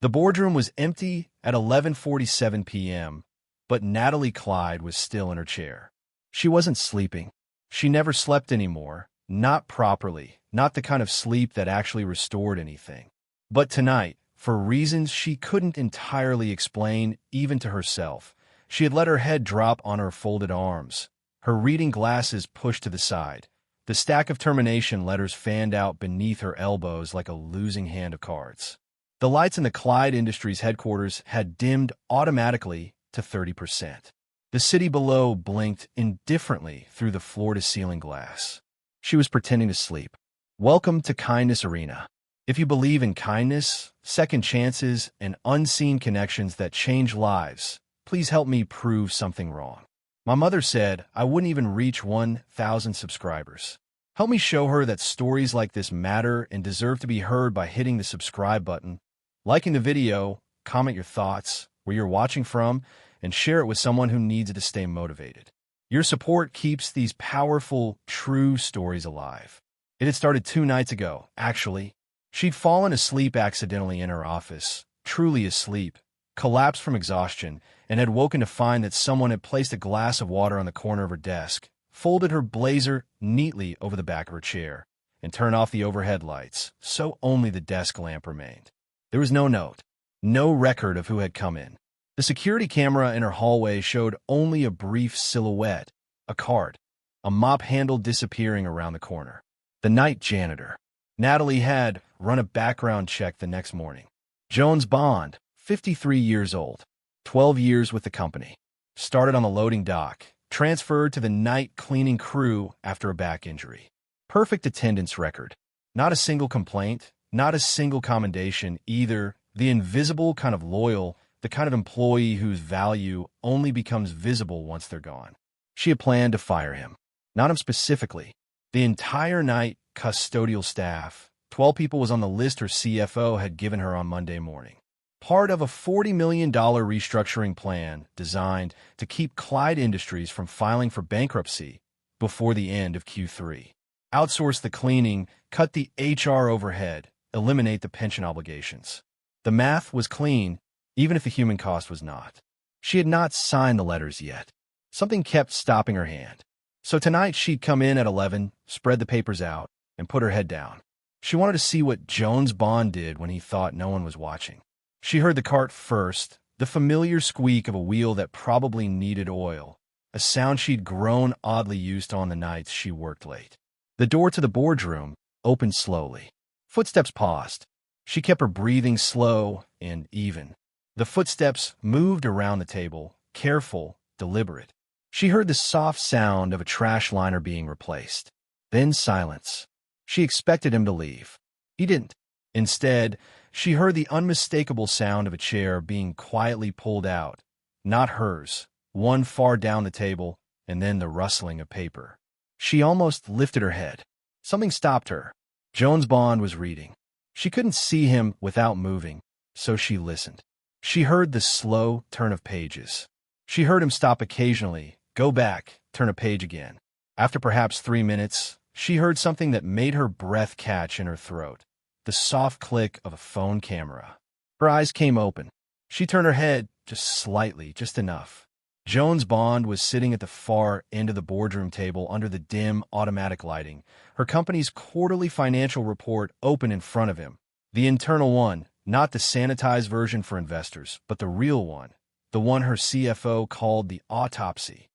The boardroom was empty at 11:47 p.m., but Natalie Clyde was still in her chair. She wasn't sleeping. She never slept anymore, not properly, not the kind of sleep that actually restored anything. But tonight, for reasons she couldn't entirely explain even to herself, she had let her head drop on her folded arms, her reading glasses pushed to the side, the stack of termination letters fanned out beneath her elbows like a losing hand of cards. The lights in the Clyde Industries headquarters had dimmed automatically to 30%. The city below blinked indifferently through the floor-to-ceiling glass. She was pretending to sleep. Welcome to Kindness Arena. If you believe in kindness, second chances, and unseen connections that change lives, please help me prove something wrong. My mother said I wouldn't even reach 1,000 subscribers. Help me show her that stories like this matter and deserve to be heard by hitting the subscribe button, liking the video, comment your thoughts, where you're watching from, and share it with someone who needs it to stay motivated. Your support keeps these powerful, true stories alive. It had started 2 nights ago, actually. She'd fallen asleep accidentally in her office, truly asleep, collapsed from exhaustion, and had woken to find that someone had placed a glass of water on the corner of her desk, folded her blazer neatly over the back of her chair, and turned off the overhead lights, so only the desk lamp remained. There was no note, no record of who had come in. The security camera in her hallway showed only a brief silhouette, a card, a mop handle disappearing around the corner. The night janitor. Natalie had run a background check the next morning. Jones Bond, 53 years old, 12 years with the company. Started on the loading dock, transferred to the night cleaning crew after a back injury. Perfect attendance record. Not a single complaint, not a single commendation either. The invisible kind of loyal, the kind of employee whose value only becomes visible once they're gone. She had planned to fire him. Not him specifically. The entire night custodial staff, 12 people, was on the list her CFO had given her on Monday morning. Part of a $40 million restructuring plan designed to keep Clyde Industries from filing for bankruptcy before the end of Q3. Outsource the cleaning, cut the HR overhead, eliminate the pension obligations. The math was clean, even if the human cost was not. She had not signed the letters yet. Something kept stopping her hand. So tonight she'd come in at 11, spread the papers out, and put her head down. She wanted to see what Jones Bond did when he thought no one was watching. She heard the cart first, the familiar squeak of a wheel that probably needed oil, a sound she'd grown oddly used to on the nights she worked late. The door to the boardroom opened slowly. Footsteps paused. She kept her breathing slow and even. The footsteps moved around the table, careful, deliberate. She heard the soft sound of a trash liner being replaced. Then silence. She expected him to leave. He didn't. Instead, she heard the unmistakable sound of a chair being quietly pulled out, not hers, one far down the table, and then the rustling of paper. She almost lifted her head. Something stopped her. Jones Bond was reading. She couldn't see him without moving, so she listened. She heard the slow turn of pages. She heard him stop occasionally, go back, turn a page again. After perhaps 3 minutes, she heard something that made her breath catch in her throat. The soft click of a phone camera. Her eyes came open. She turned her head just slightly, just enough. Jones Bond was sitting at the far end of the boardroom table under the dim automatic lighting, her company's quarterly financial report open in front of him. The internal one, not the sanitized version for investors, but the real one, the one her CFO called the autopsy.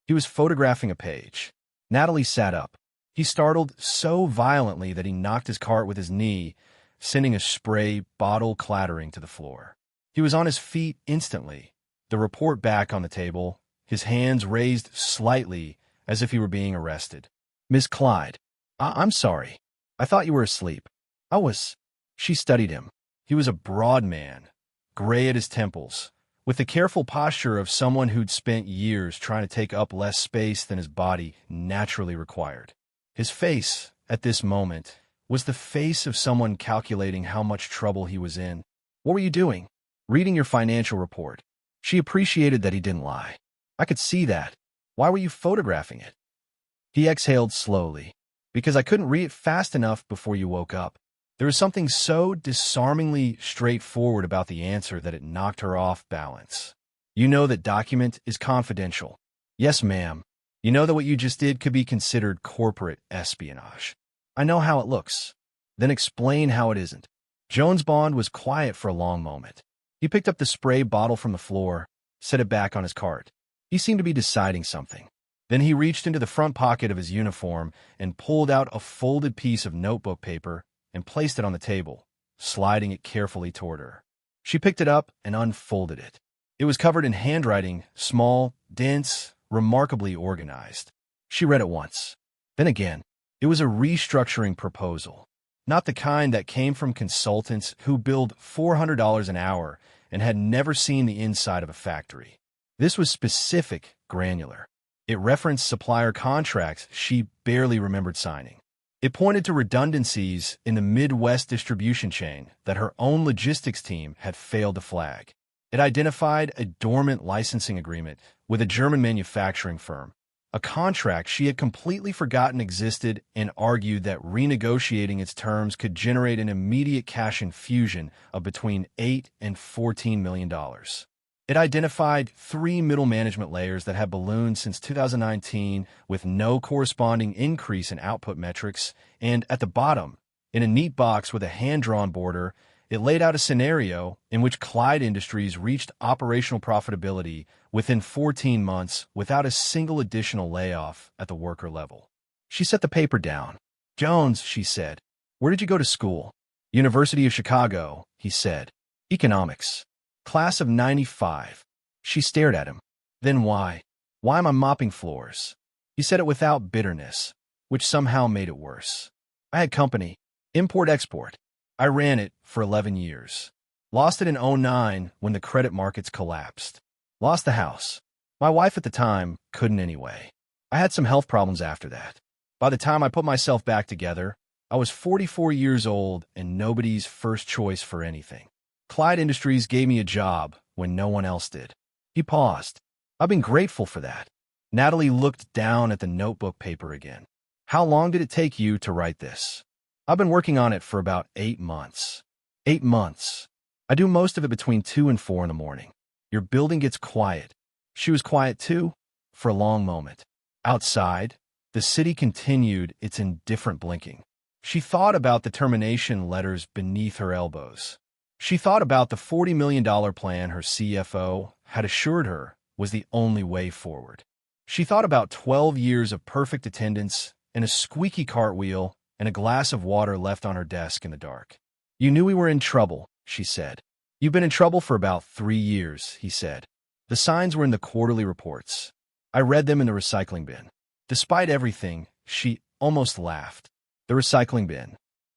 He was photographing a page. Natalie sat up. He startled so violently that he knocked his cart with his knee, sending a spray bottle clattering to the floor. He was on his feet instantly, the report back on the table, his hands raised slightly as if he were being arrested. "Miss Clyde, I'm sorry. I thought you were asleep. I was." She studied him. He was a broad man, gray at his temples, with the careful posture of someone who'd spent years trying to take up less space than his body naturally required. His face, at this moment, was the face of someone calculating how much trouble he was in. "What were you doing?" "Reading your financial report." She appreciated that he didn't lie. "I could see that. Why were you photographing it?" He exhaled slowly. "Because I couldn't read it fast enough before you woke up." There was something so disarmingly straightforward about the answer that it knocked her off balance. You know that document is confidential. Yes, ma'am. You know that what you just did could be considered corporate espionage. I know how it looks. Then explain how it isn't. Jones Bond was quiet for a long moment. He picked up the spray bottle from the floor, set it back on his cart. He seemed to be deciding something. Then he reached into the front pocket of his uniform and pulled out a folded piece of notebook paper and placed it on the table, sliding it carefully toward her. She picked it up and unfolded it. It was covered in handwriting, small, dense, remarkably organized. She read it once. Then again. It was a restructuring proposal. Not the kind that came from consultants who billed $400 an hour and had never seen the inside of a factory. This was specific, granular. It referenced supplier contracts she barely remembered signing. It pointed to redundancies in the Midwest distribution chain that her own logistics team had failed to flag. It identified a dormant licensing agreement with a German manufacturing firm, a contract she had completely forgotten existed, and argued that renegotiating its terms could generate an immediate cash infusion of between $8 and $14 million. It identified 3 middle management layers that had ballooned since 2019 with no corresponding increase in output metrics, and at the bottom, in a neat box with a hand-drawn border, it laid out a scenario in which Clyde Industries reached operational profitability within 14 months without a single additional layoff at the worker level. She set the paper down. "Jones," she said, "where did you go to school?" "University of Chicago," he said. "Economics. Class of '95. She stared at him. "Then why? Why am I mopping floors?" He said it without bitterness, which somehow made it worse. "I had company. Import-export. I ran it for 11 years. Lost it in '09 when the credit markets collapsed. Lost the house. My wife at the time couldn't anyway. I had some health problems after that. By the time I put myself back together, I was 44 years old and nobody's first choice for anything. Clyde Industries gave me a job when no one else did." He paused. "I've been grateful for that." Natalie looked down at the notebook paper again. "How long did it take you to write this?" "I've been working on it for about 8 months. 8 months. I do most of it between 2 and 4 in the morning. Your building gets quiet." She was quiet too, for a long moment. Outside, the city continued its indifferent blinking. She thought about the termination letters beneath her elbows. She thought about the $40 million plan her CFO had assured her was the only way forward. She thought about 12 years of perfect attendance and a squeaky cartwheel and a glass of water left on her desk in the dark. "You knew we were in trouble," she said. "You've been in trouble for about 3 years," he said. "The signs were in the quarterly reports. I read them in the recycling bin." Despite everything, she almost laughed. The recycling bin.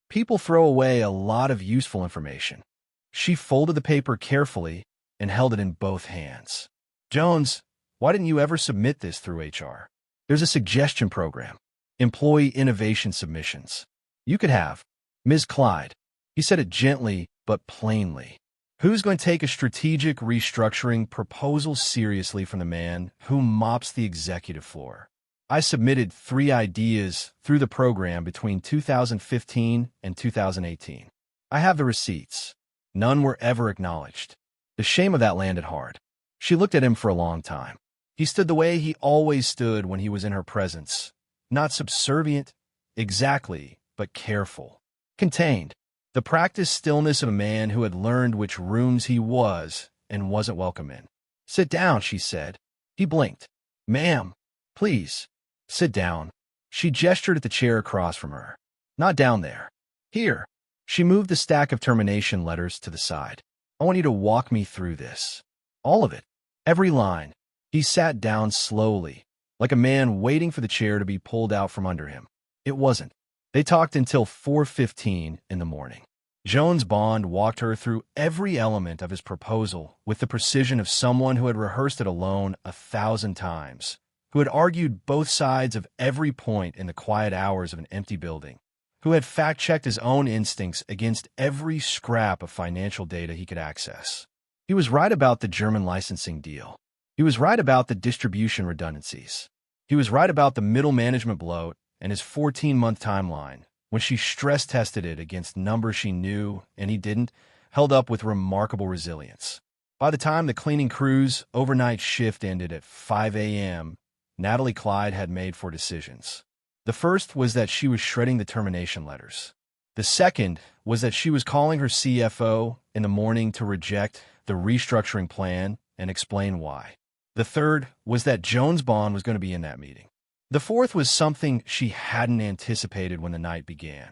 People throw away a lot of useful information. She folded the paper carefully and held it in both hands. "Jones, why didn't you ever submit this through HR? There's a suggestion program. Employee innovation submissions. You could have." "Ms. Clyde." He said it gently but plainly. "Who's going to take a strategic restructuring proposal seriously from the man who mops the executive floor? I submitted 3 ideas through the program between 2015 and 2018. I have the receipts. None were ever acknowledged." The shame of that landed hard. She looked at him for a long time. He stood the way he always stood when he was in her presence. Not subservient, exactly, but careful. Contained. The practiced stillness of a man who had learned which rooms he was and wasn't welcome in. "Sit down," she said. He blinked. "Ma'am, please, sit down." She gestured at the chair across from her. "Not down there. Here." She moved the stack of termination letters to the side. "I want you to walk me through this. All of it. Every line." He sat down slowly, like a man waiting for the chair to be pulled out from under him. It wasn't. They talked until 4:15 in the morning. Jones Bond walked her through every element of his proposal with the precision of someone who had rehearsed it alone 1,000 times, who had argued both sides of every point in the quiet hours of an empty building, who had fact-checked his own instincts against every scrap of financial data he could access. He was right about the German licensing deal. He was right about the distribution redundancies. He was right about the middle management bloat and his 14-month timeline, When she stress-tested it against numbers she knew and he didn't, held up with remarkable resilience. By the time the cleaning crew's overnight shift ended at 5 a.m., Natalie Clyde had made 4 decisions. The first was that she was shredding the termination letters. The second was that she was calling her CFO in the morning to reject the restructuring plan and explain why. The third was that Jones Bond was going to be in that meeting. The fourth was something she hadn't anticipated when the night began.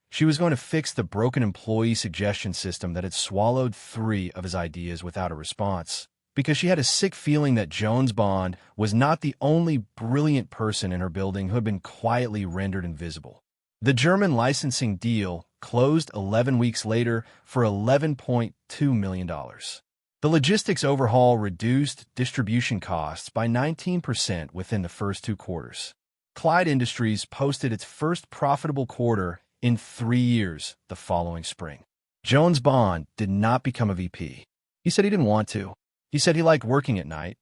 She was going to fix the broken employee suggestion system that had swallowed 3 of his ideas without a response, because she had a sick feeling that Jones Bond was not the only brilliant person in her building who had been quietly rendered invisible. The German licensing deal closed 11 weeks later for $11.2 million. The logistics overhaul reduced distribution costs by 19% within the first 2 quarters. Clyde Industries posted its first profitable quarter in 3 years the following spring. Jones Bond did not become a VP. He said he didn't want to. He said he liked working at night,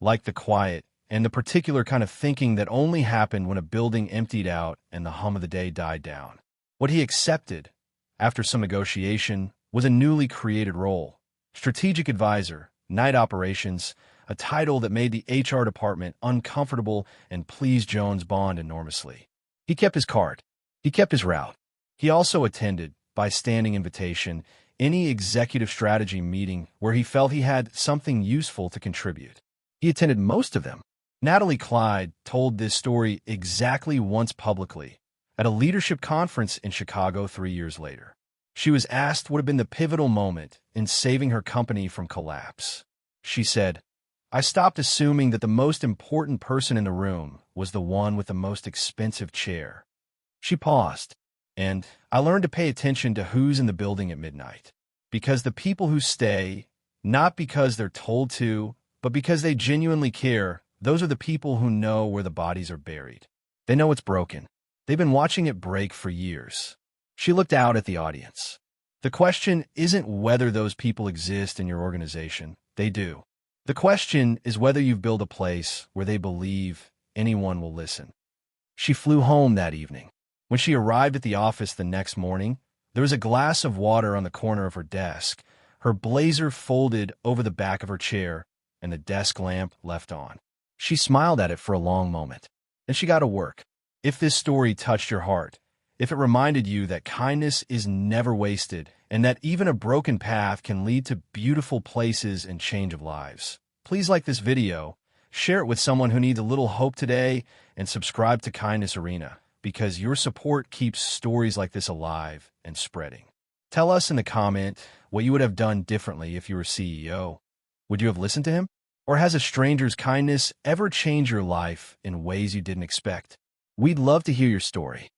liked the quiet, and the particular kind of thinking that only happened when a building emptied out and the hum of the day died down. What he accepted, after some negotiation, was a newly created role: strategic advisor, night operations, a title that made the HR department uncomfortable and pleased Jones Bond enormously. He kept his card. He kept his route. He also attended, by standing invitation, any executive strategy meeting where he felt he had something useful to contribute. He attended most of them. Natalie Clyde told this story exactly once publicly, at a leadership conference in Chicago 3 years later. She was asked what had been the pivotal moment in saving her company from collapse. She said, "I stopped assuming that the most important person in the room was the one with the most expensive chair." She paused, and I learned to pay attention to who's in the building at midnight. Because the people who stay, not because they're told to, but because they genuinely care, those are the people who know where the bodies are buried. They know it's broken. They've been watching it break for years. She looked out at the audience. The question isn't whether those people exist in your organization. They do. The question is whether you've built a place where they believe anyone will listen. She flew home that evening. When she arrived at the office the next morning, there was a glass of water on the corner of her desk, her blazer folded over the back of her chair, and the desk lamp left on. She smiled at it for a long moment. Then she got to work. If this story touched your heart, if it reminded you that kindness is never wasted and that even a broken path can lead to beautiful places and change of lives, please like this video, share it with someone who needs a little hope today, and subscribe to Kindness Arena, because your support keeps stories like this alive and spreading. Tell us in the comment what you would have done differently if you were CEO. Would you have listened to him? Or has a stranger's kindness ever changed your life in ways you didn't expect? We'd love to hear your story.